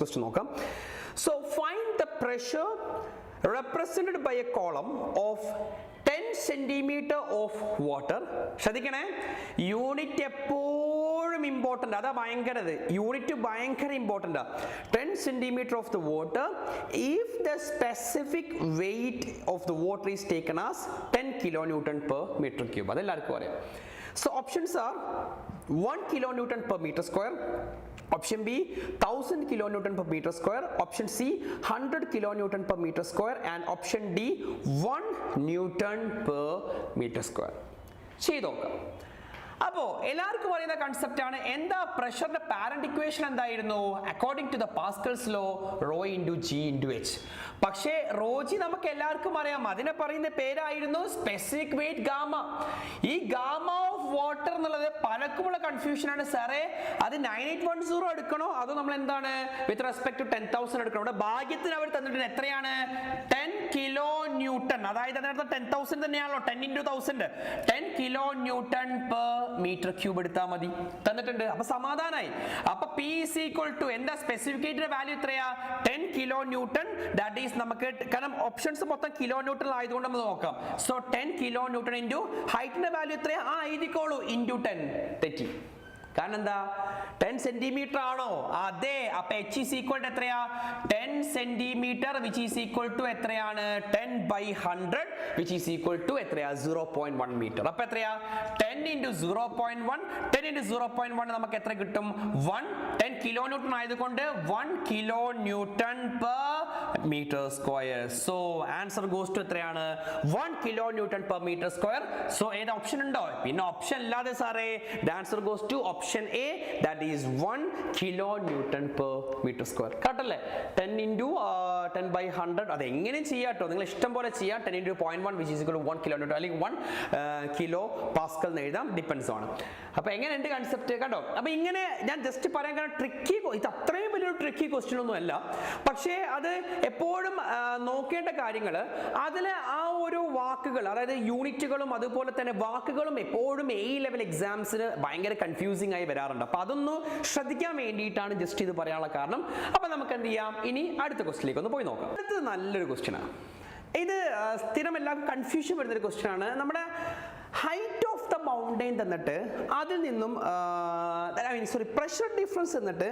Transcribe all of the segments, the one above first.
question നോക്കാം. So find the pressure represented by a column of 10 centimeter of water. ശ്രദ്ധിക്കണേ, unit എപ്പോഴും important, അതാ ഭയങ്കരത്, unit ഭയങ്കര important. 10 centimeter of the water if the specific weight of the water is taken as 10 kilonewton per meter cube. അതെല്ലാവർക്കും അറിയാം. So options are 1 kilonewton per meter square, option B 1000 kilonewton per meter square, option C 100 kilonewton per meter square, and option D 1 newton per meter square. ചെയ്ത് നോക്കാം. അപ്പോൾ എല്ലാവർക്കും അറിയുന്ന concept ആണ്. എന്താ പ്രഷറിന്റെ പാരന്റ് ഇക്വേഷൻ എന്തായിരുന്നു? According to the Pascal's law, rho into g into h. പക്ഷേ റോ ജി നമുക്ക് എല്ലാവർക്കും അറിയാം, അതിനെ പറയുന്ന പേരായിരുന്നു സ്പെസിഫിക് വെയിറ്റ് ഗാമ. ഈ ഗാമ ഓഫ് വാട്ടർ എന്നുള്ളത് പലർക്കുമുള്ള കൺഫ്യൂഷൻ ആണ്. സാറേ അത് 9810 എടുക്കണോ അതോ നമ്മൾ എന്താണ് വിത്ത് റെസ്പെക്ട് ടു 10,000 എടുക്കണം? ഇവിടെ ഭാഗ്യത്തിന് അവർ തന്നിട്ടുണ്ട് എത്രയാണ്? 10 കിലോ ന്യൂട്ടൺ. അതായത് അതിനകത്ത് 10,000 തന്നെയാണല്ലോ, 10 into 1000, 10 kilo newton per metre cube എടുത്താൽ മതി, തന്നിട്ടുണ്ട്. അപ്പൊ സമാധാനായി. അപ്പൊ P is equal to എന്താ സ്പെസിഫിക്കേറ്റഡ് വാല്യൂ എത്രയാ? 10 കിലോ ന്യൂട്ടൺ. ദാറ്റ് ഈസ് നമുക്ക് കാരണം ഓപ്ഷൻസ് മൊത്തം കിലോ ന്യൂട്ടൺ ആയതുകൊണ്ട് നമ്മൾ നോക്കാം. സോ 10 കിലോ ന്യൂട്ടൺ ഇൻറ്റു ഹൈറ്റിന്റെ വാല്യൂ എത്രയാ? എഴുതിക്കോളൂ, ഇൻറ്റു 10. തെറ്റി. കാരണം എന്താ? 10 സെന്റിമീറ്റർ ആണോ? അതെ. അപ്പൊ H is equal to എത്രയാ? 10 centimetre which is equal to എത്രയാണ്? 10 by 100 which is equal to എത്രയാ? 0.1 മീറ്റർ. അപ്പൊ എത്രയാ? 10 into 0.1, 10 into 0.1 നമുക്ക് എത്ര കിട്ടും? 1. 10 കിലോ ന്യൂട്ടൺ ആയതുകൊണ്ട് 1 kilo newton per meter square. So answer goes to എത്രയാണ്? 1 kilo newton per meter square. So ഏത് ഓപ്ഷൻ ഉണ്ടോ? പിന്നെ ഓപ്ഷൻ ഇല്ലാതെ സാറേ the answer goes to option A, that is 1 kilo newton per meter square. കറക്റ്റല്ലേ? 10 into 10 by 100 അത് എങ്ങനെയും ചെയ്യാട്ടോ, നിങ്ങൾ ഇഷ്ടം പോലെ ചെയ്യാം. 10 into 0.1 which is equal to 1 kilo newton അല്ലെങ്കിൽ 1 കിലോ പാസ്കൽ എന്ന് എഴുതാം, ഡിപ്പെൻസ് ആണ്. അപ്പൊ എങ്ങനെയുണ്ട് കൺസെപ്റ്റ് കണ്ടോ? അപ്പൊ ഇങ്ങനെ ഞാൻ ജസ്റ്റ് പറയാൻ കാരണം ട്രിക്കി, ഇത് അത്രയും വലിയൊരു ട്രിക്കി ക്വസ്റ്റ്യൻ ഒന്നും അല്ല, പക്ഷേ അത് എപ്പോഴും നോക്കേണ്ട കാര്യങ്ങൾ അതിൽ ആ ഒരു വാക്കുകൾ, അതായത് യൂണിറ്റുകളും അതുപോലെ തന്നെ വാക്കുകളും എപ്പോഴും A ലെവൽ എക്സാംസിന് ഭയങ്കര കൺഫ്യൂസിംഗ് ആയി വരാറുണ്ട്. അപ്പൊ അതൊന്ന് ശ്രദ്ധിക്കാൻ വേണ്ടിയിട്ടാണ് ജസ്റ്റ് ഇത് പറയാനുള്ള കാരണം. അപ്പൊ നമുക്ക് എന്ത് ചെയ്യാം, ഇനി അടുത്ത ക്വസ്റ്റിലേക്ക് ഒന്ന് പോയി നോക്കാം. അടുത്തത് നല്ലൊരു ക്വസ്റ്റ്യൻ ആണ്. ഇത് സ്ഥിരം എല്ലാവർക്കും കൺഫ്യൂഷൻ വരുന്നൊരു ക്വസ്റ്റ്യൻ ആണ്. നമ്മുടെ ഹൈറ്റ് ഓഫ് ദ മൗണ്ടെയിൻ തന്നിട്ട് അതിൽ നിന്നും പ്രഷർ ഡിഫറൻസ് തന്നിട്ട്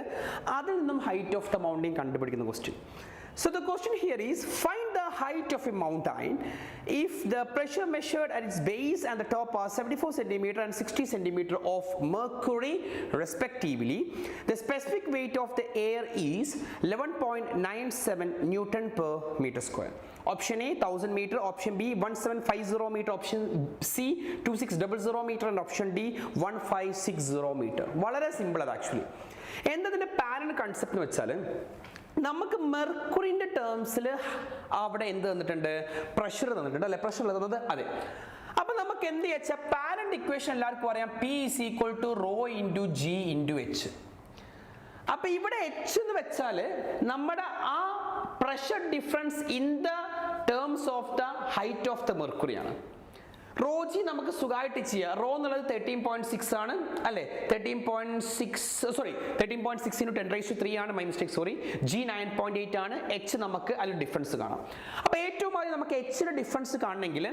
അതിൽ നിന്നും ഹൈറ്റ് ഓഫ് ദ മൗണ്ടെയിൻ കണ്ടുപിടിക്കുന്ന question. So the question here is, find the height of a mountain if the pressure measured at its base and the top are 74 centimeter and 60 centimeter of mercury respectively. The specific weight of the air is 11.97 newton per meter square. Option A 1000 meter, option B 1750 meter, option C 2600 meter, and option D 1560 meter. വളരെ simple അത് actually. എന്തതിന്റെ parent concept എന്ന് വെച്ചാൽ നമുക്ക് മെർക്കുറിന്റെ ടേംസിൽ അവിടെ എന്ത് തന്നിട്ടുണ്ട്? Pressure തന്നിട്ടുണ്ട് അല്ലെ? പ്രഷർ തന്നത് അതെ. അപ്പൊ നമുക്ക് എന്ത് വെച്ചാൽ പാരന്റ് ഇക്വേഷൻ എല്ലാവർക്കും അറിയാം, P is equal to rho into G into H. അപ്പൊ ഇവിടെ H എന്ന് വെച്ചാൽ നമ്മുടെ ആ pressure difference in the terms of the height of the mercury ആണ്. റോ ജി നമുക്ക് സുഖമായിട്ട് ചെയ്യാം. റോ എന്നുള്ളത് 13.6 ആണ് അല്ലേ? 13.6 into 10⁻³ ആണ്, മൈ മിസ്റ്റേക്ക്, സോറി. G 9.8 ആണ്. H നമുക്ക് അതിൽ ഡിഫറൻസ് കാണാം. അപ്പൊ ഏറ്റവും ആദ്യം നമുക്ക് Hന്റെ ഡിഫറൻസ് കാണണമെങ്കിൽ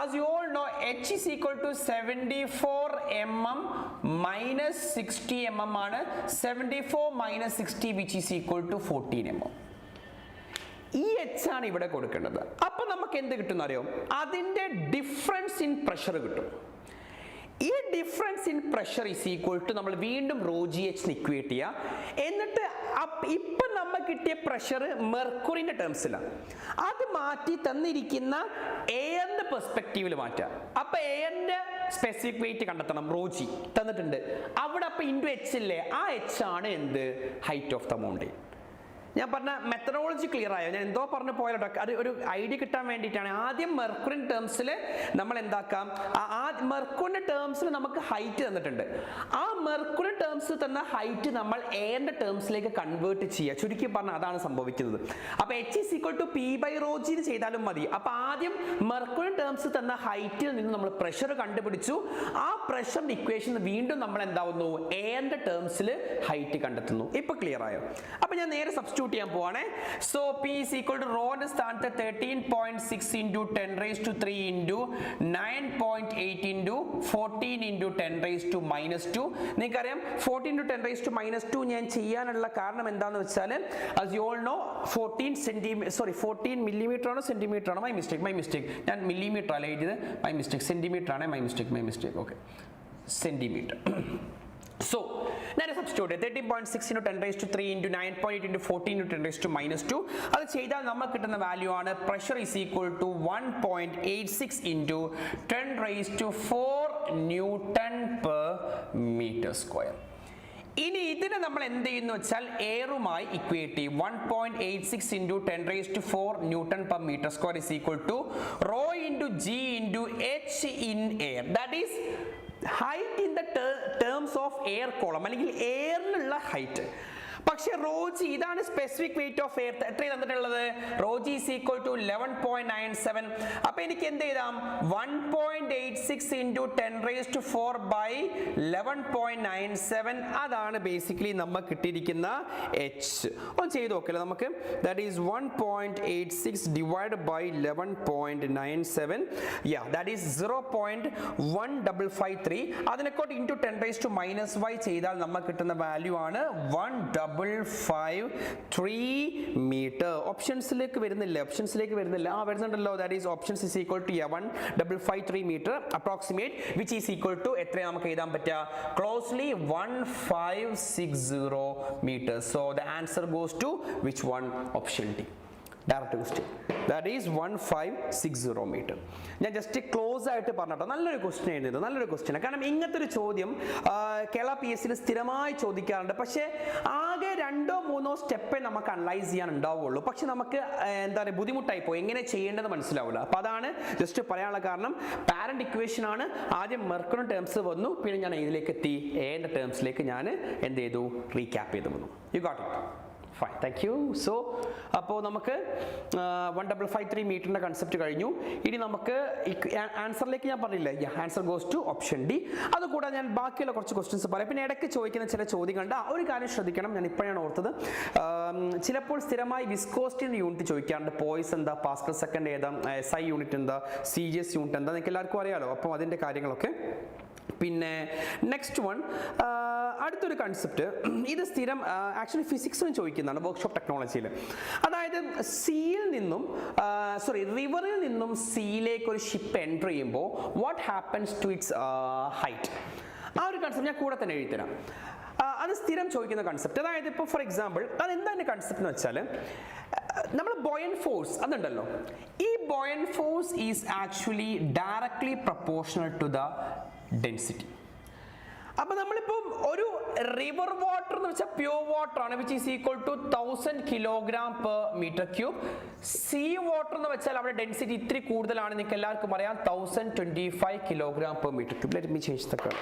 as you all no H is equal to 74 mm minus 60 mm ആണ്. 74 minus 60 which is equal to 14 mm. ഈ H ആണ് ഇവിടെ കൊടുക്കേണ്ടത്. അപ്പൊ നമുക്ക് എന്ത് കിട്ടും അറിയോ? അതിന്റെ ഡിഫറൻസ് ഇൻ പ്രഷർ കിട്ടും. ഈ difference in pressure is equal to നമ്മൾ വീണ്ടും റോ ജി എച്ച് ഇക്വേറ്റ് ചെയ്യുക. എന്നിട്ട് ഇപ്പൊ നമ്മൾ കിട്ടിയ പ്രഷർ മെർക്കുറിന്റെ ടേംസിലാണ്, അത് മാറ്റി തന്നിരിക്കുന്ന എയറിന്റെ പെർസ്പെക്റ്റീവിൽ മാറ്റുക. അപ്പൊ എയറിന്റെ സ്പെസിഫിക് വെയിറ്റ് കണ്ടെത്തണം. റോ ജി തന്നിട്ടുണ്ട് അവിടെ. അപ്പൊ ഇൻറ്റു H ഇല്ലേ, ആ H ആണ് എന്ത്? Height of the mountain. ഞാൻ പറഞ്ഞ മെത്തഡോളജി ക്ലിയർ ആയോ? ഞാൻ എന്തോ പറഞ്ഞു പോയാലോ, അത് ഒരു ഐഡിയ കിട്ടാൻ വേണ്ടിയിട്ടാണ്. ആദ്യം മെർക്കുറിൻ ടേംസിൽ നമ്മൾ എന്താക്കാം, മെർക്കുറിന്റെ ടേംസിൽ നമുക്ക് ഹൈറ്റ് തന്നിട്ടുണ്ട്. ആ മെർക്കുറിൻ ടേംസിൽ തന്ന ഹൈറ്റ് നമ്മൾ എയറിന്റെ ടേംസിലേക്ക് കൺവേർട്ട് ചെയ്യുക. ചുരുക്കി പറഞ്ഞാൽ അതാണ് സംഭവിക്കുന്നത്. അപ്പൊ H is equal to P/ρg ചെയ്താലും മതി. അപ്പൊ ആദ്യം മെർക്കുറിൻ ടേംസിൽ തന്ന ഹൈറ്റിൽ നിന്ന് നമ്മൾ പ്രഷർ കണ്ടുപിടിച്ചു. ആ പ്രഷറിന്റെ ഇക്വേഷൻ വീണ്ടും നമ്മൾ എന്താവുന്നു, എയറിന്റെ ടേംസിൽ ഹൈറ്റ് കണ്ടെത്തുന്നു. ഇപ്പൊ ക്ലിയർ ആയോ? അപ്പൊ ഞാൻ നേരെ സബ്സ്റ്റിറ്റ്യൂട്ട് ചെയ്യാൻ പോവാണേ. So P is equal to റോന്റെ സ്ഥാനത്ത് 13.6 into 10 raised to 3 into 9.8 into 14 into 10 raised to -2. നിങ്ങൾക്കറിയാം 14 into 10 raised to -2 ഞാൻ ചെയ്യാനുള്ള കാരണം എന്താണെന്ന് വെച്ചാൽ, as you all know 14 millimeter ആണോ സെന്റിമീറ്റർ ആണോ? മൈ മിസ്റ്റേക്ക്, ഞാൻ മില്ലിമീറ്റർ അല്ല എഴുതിയത്, മൈ മിസ്റ്റേക്ക്, സെന്റിമീറ്റർ ആണ്, my mistake. Okay, centimetre. So now substitute 13.6 into 10 raised to 3 into 9.8 into 14 into 10 raised to -2. അത് ചെയ്താൽ നമുക്ക് കിട്ടുന്ന വാല്യൂ ആണ് pressure is equal to 1.86 into 10 raised to 4 Newton per meter square. ഇനി ഇതിനെ നമ്മൾ എന്ത് ചെയ്യുന്നു വെച്ചാൽ എയറുമായി ഇക്വേറ്റ് ചെയ്യും. 1.86 into 10 raised to 4 Newton per meter square is equal to rho into g into h in air. That is height in the terms of air column, അല്ലെങ്കിൽ എയറിലുള്ള height. പക്ഷെ റോജി ഇതാണ് സ്പെസിഫിക് വെയിറ്റ് ഓഫ് എയർ. എത്രയാണ് തന്നിട്ടുള്ളത്? Rho g is equal to 11.97. അപ്പൊ എനിക്ക് എന്ത് ചെയ്താം, 1.86 into 10 raised to 4 by 11.97. അതാണ് basically നമുക്ക് കിട്ടിയിരിക്കുന്ന H. ഒന്ന് ചെയ്ത് നോക്കല്ലേ നമുക്ക്. That is 1.86 divided by 11.97. that is 0.1553. അതിനെക്കോട്ട് into 10 raised to -y ചെയ്താൽ നമുക്ക് കിട്ടുന്ന വാല്യൂ ആണ് 1.553 meter. ഓപ്ഷൻസിലേക്ക് വരുന്നില്ല, വരുന്നുണ്ടല്ലോ. That is options is equal to 1.553 meter approximate, which is equal to എത്ര നമുക്ക് എഴുതാൻ പറ്റുക, closely 1560 meter. So the answer goes to which one? Option D. Direct question, that is 1560 meter. ഞാൻ ജസ്റ്റ് ക്ലോസ് ആയിട്ട് പറഞ്ഞിട്ടോ, നല്ലൊരു ക്വസ്റ്റ്യൻ ആയിരുന്നു, നല്ലൊരു ക്വസ്റ്റ്യൻ. കാരണം ഇങ്ങനത്തെ ഒരു ചോദ്യം കേരള PSCയിൽ സ്ഥിരമായി ചോദിക്കാറുണ്ട്. പക്ഷേ ആകെ 2-3 സ്റ്റെപ്പേ നമുക്ക് അനലൈസ് ചെയ്യാൻ ഉണ്ടാവുള്ളൂ. പക്ഷെ നമുക്ക് എന്താ പറയുക, ബുദ്ധിമുട്ടായി പോയി, എങ്ങനെ ചെയ്യേണ്ടത് മനസ്സിലാവില്ല. അപ്പോൾ അതാണ് ജസ്റ്റ് പറയാനുള്ള കാരണം. പാരന്റ് ഇക്വേഷൻ ആണ്, ആദ്യം മെർക്കുറിൻ ടേംസ് വന്നു, പിന്നെ ഞാൻ ഇതിലേക്ക് എത്തി, എന്റെ ടേംസിലേക്ക് ഞാൻ എന്ത് ചെയ്തു, റീക്യാപ്പ് ചെയ്ത് വന്നു. You got it? Fine, thank you. So അപ്പോൾ നമുക്ക് 1553 മീറ്ററിൻ്റെ കൺസെപ്റ്റ് കഴിഞ്ഞു. ഇനി നമുക്ക് ആൻസറിലേക്ക് ഞാൻ പറഞ്ഞില്ലേ, answer goes to option D. അതുകൂടാതെ ഞാൻ ബാക്കിയുള്ള കുറച്ച് ക്വസ്റ്റ്യൻസ് പറയാം. പിന്നെ ഇടയ്ക്ക് ചോദിക്കുന്ന ചില ചോദ്യങ്ങളുണ്ട്. ഒരു കാര്യം ശ്രദ്ധിക്കണം, ഞാൻ ഇപ്പോഴാണ് ഓർത്തത്. ചിലപ്പോൾ സ്ഥിരമായി വിസ്കോസിറ്റി യൂണിറ്റ് ചോദിക്കാറുണ്ട്. പോയിസ് എന്താ, പാസ്കൽ സെക്കൻഡ് ഏതാ, SI യൂണിറ്റ് എന്താ, CGS യൂണിറ്റ് എന്താ, നിങ്ങൾക്ക് എല്ലാവർക്കും അറിയാലോ. അപ്പോൾ അതിൻ്റെ കാര്യങ്ങളൊക്കെ. പിന്നെ നെക്സ്റ്റ് വൺ, അടുത്തൊരു കൺസെപ്റ്റ്, ഇത് സ്ഥിരം ആക്ച്വലി ഫിസിക്സിനും ചോദിക്കുന്നതാണ് വർക്ക്ഷോപ്പ് ടെക്നോളജിയിൽ. അതായത് റിവറിൽ നിന്നും സീയിലേക്ക് ഒരു ഷിപ്പ് എൻ്റർ ചെയ്യുമ്പോൾ what happens to its height. ആ ഒരു കൺസെപ്റ്റ് ഞാൻ കൂടെ തന്നെ എഴുതിത്തരാം. അത് സ്ഥിരം ചോദിക്കുന്ന കൺസെപ്റ്റ്. അതായത് ഇപ്പോൾ ഫോർ എക്സാമ്പിൾ, അതെന്താണ് കൺസെപ്റ്റ് എന്ന് വെച്ചാൽ, നമ്മൾ ബോയൻ ഫോഴ്സ് അതുണ്ടല്ലോ, ഈ buoyant force is actually directly proportional to the density. അപ്പൊ നമ്മളിപ്പം ഒരു റിവർ വാട്ടർ എന്ന് വെച്ചാൽ പ്യൂർ വാട്ടർ ആണ്, which is equal to 1000 kilogram per meter cube. Sea water എന്ന് വെച്ചാൽ അവിടെ ഡെൻസിറ്റി ഇത്തിരി കൂടുതലാണ്, നിങ്ങൾക്ക് എല്ലാവർക്കും അറിയാം, 1025 kilogram per meter cube. Let me change the colour.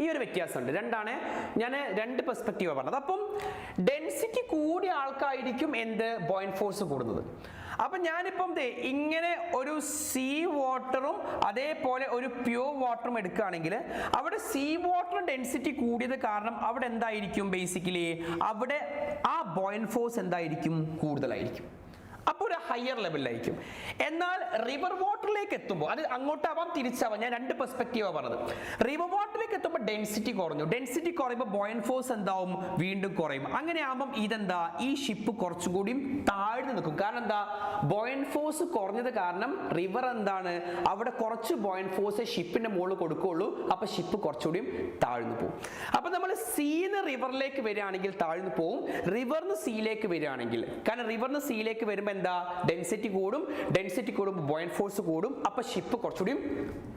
ഈ ഒരു വ്യത്യാസമുണ്ട്. ഞാൻ രണ്ട് പെർസ്പെക്റ്റീവ് പറഞ്ഞത്. അപ്പം ഡെൻസിറ്റി കൂടിയ ആൾക്കായിരിക്കും എന്ത് ബോയിൻ ഫോഴ്സ് കൂടുന്നത്. അപ്പം ഞാനിപ്പം ഇങ്ങനെ ഒരു സീ വാട്ടറും അതേപോലെ ഒരു പ്യൂർ വാട്ടറും എടുക്കുകയാണെങ്കിൽ അവിടെ സീ വാട്ടർ ഡെൻസിറ്റി കൂടിയത് കാരണം അവിടെ എന്തായിരിക്കും, ബേസിക്കലി അവിടെ ആ ബോയിൻ ഫോഴ്സ് എന്തായിരിക്കും, കൂടുതലായിരിക്കും. അപ്പോൾ ഒരു ഹയർ ലെവലിലായിരിക്കും. എന്നാൽ റിവർ വാട്ടറിലേക്ക് എത്തുമ്പോൾ അത് അങ്ങോട്ടാവാം തിരിച്ചാവാം, ഞാൻ രണ്ട് പെർസ്പെക്റ്റീവാണ് പറഞ്ഞത്. റിവർ വാട്ടറിലേക്ക് എത്തുമ്പോൾ ഡെൻസിറ്റി കുറഞ്ഞു, ഡെൻസിറ്റി കുറയുമ്പോൾ ബോയൻ ഫോഴ്സ് എന്താവും, വീണ്ടും കുറയും. അങ്ങനെ ആകുമ്പം ഇതെന്താ, ഈ ഷിപ്പ് കുറച്ചുകൂടിയും താഴ്ന്നു നിൽക്കും. കാരണം എന്താ, ബോയൻ ഫോഴ്സ് കുറഞ്ഞത് കാരണം റിവർ എന്താണ്, അവിടെ കുറച്ച് ബോയൻ ഫോഴ്സ് ഷിപ്പിന്റെ മുകളിൽ കൊടുക്കുകയുള്ളൂ. അപ്പൊ ഷിപ്പ് കുറച്ചുകൂടിയും താഴ്ന്നു പോകും. അപ്പൊ നമ്മൾ സീന്ന് റിവറിലേക്ക് വരികയാണെങ്കിൽ താഴ്ന്നു പോകും, റിവറിന് സീയിലേക്ക് വരികയാണെങ്കിൽ, കാരണം റിവറിന് സീയിലേക്ക് വരുമ്പോൾ എന്താ, ഡെൻസിറ്റി കൂടും, ഡെൻസിറ്റി കൂടുമ്പോൾ ബോയൻ ഫോഴ്സ് കൂടും, അപ്പൊ ഷിപ്പ് കുറച്ചുകൂടിയും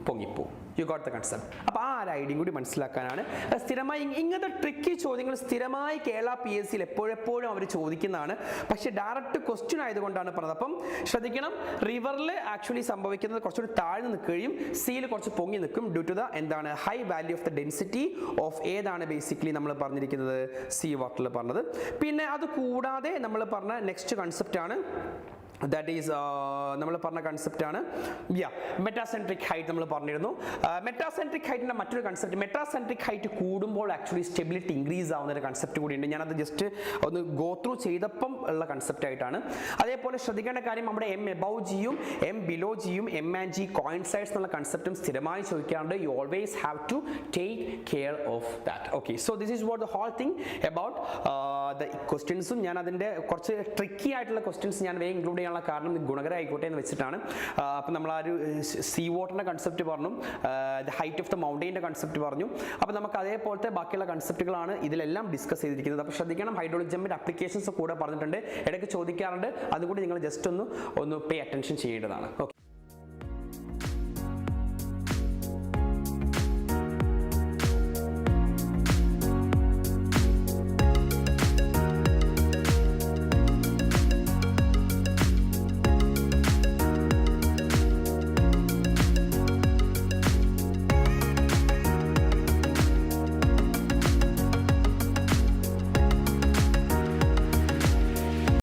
പൊങ്ങിപ്പോവും. You got the concept. അപ്പോൾ ആ ഒരു ഐഡിയയും കൂടി മനസ്സിലാക്കാനാണ്. സ്ഥിരമായി ഇങ്ങനത്തെ ട്രിക്കി ചോദ്യങ്ങൾ സ്ഥിരമായി കേരള PSC എപ്പോഴെപ്പോഴും അവർ ചോദിക്കുന്നതാണ്. പക്ഷേ ഡയറക്റ്റ് ക്വസ്റ്റ്യൻ ആയതുകൊണ്ടാണ് പറഞ്ഞത്. അപ്പം ശ്രദ്ധിക്കണം, റിവറിൽ ആക്ച്വലി സംഭവിക്കുന്നത് കുറച്ചുകൂടി താഴ്ന്നു നിൽക്കുകയും സീയിൽ കുറച്ച് പൊങ്ങി നിൽക്കും ഡ്യൂ ടു ദ എന്താണ് high value of the density of ഏതാണ് ബേസിക്കലി നമ്മൾ പറഞ്ഞിരിക്കുന്നത് സീ വാട്ടറിൽ പറഞ്ഞത്. പിന്നെ അത് കൂടാതെ നമ്മൾ പറഞ്ഞ നെക്സ്റ്റ് കൺസെപ്റ്റ് ആണ്, ദാറ്റ് ഈസ് നമ്മൾ പറഞ്ഞ കൺസെപ്റ്റ് ആണ് മെറ്റാസെൻട്രിക് ഹൈറ്റ്. നമ്മൾ പറഞ്ഞിരുന്നു മെറ്റാസെൻട്രിക് ഹൈറ്റിൻ്റെ മറ്റൊരു കൺസെപ്റ്റ്, മെറ്റാസെൻട്രിക് ഹൈറ്റ് കൂടുമ്പോൾ ആക്ച്വലി സ്റ്റെബിലിറ്റി ഇൻക്രീസ് ആവുന്ന ഒരു കൺസെപ്റ്റ് കൂടിയുണ്ട്. ഞാനത് ജസ്റ്റ് ഒന്ന് ഗോ ത്രൂ ചെയ്തപ്പം ഉള്ള കൺസെപ്റ്റ് ആയിട്ടാണ്. അതേപോലെ ശ്രദ്ധിക്കേണ്ട കാര്യം, നമ്മുടെ എം എബവ് ജിയും എം ബിലോ ജിയും എം ആൻഡ് ജി കോയിൻസൈഡ്സ് എന്നുള്ള കൺസെപ്റ്റും സ്ഥിരമായി ചോദിക്കാറുണ്ട്. You always have to take care of that. Okay, so this is what the whole thing about the ക്വസ്റ്റ്യൻസും. ഞാൻ അതിൻ്റെ കുറച്ച് ട്രിക്കി ആയിട്ടുള്ള ക്വസ്റ്റ്യൻസ് ഞാൻ വേഗം ഇൻക്ലൂഡ് ചെയ്യാനുള്ള കാരണം ഗുണകരമായിക്കോട്ടെ എന്ന് വെച്ചിട്ടാണ്. അപ്പം നമ്മൾ ആ ഒരു സീ വാട്ടറിൻ്റെ കൺസെപ്റ്റ് പറഞ്ഞു, ദ ഹൈറ്റ് ഓഫ് ദ മൗണ്ടെയിൻ്റെ കൺസെപ്റ്റ് പറഞ്ഞു. അപ്പോൾ നമുക്ക് അതേപോലത്തെ ബാക്കിയുള്ള കൺസെപ്റ്റുകളാണ് ഇതിലെല്ലാം ഡിസ്കസ് ചെയ്തിരിക്കുന്നത്. അപ്പോൾ ശ്രദ്ധിക്കണം, ഹൈഡ്രോളിക് ജമ്പിൻ്റെ അപ്ലിക്കേഷൻസ് കൂടെ പറഞ്ഞിട്ടുണ്ട്, ഇടയ്ക്ക് ചോദിക്കാറുണ്ട്. അതുകൂടി നിങ്ങൾ ജസ്റ്റ് ഒന്ന് പേ അറ്റൻഷൻ ചെയ്യേണ്ടതാണ്. ഓക്കെ.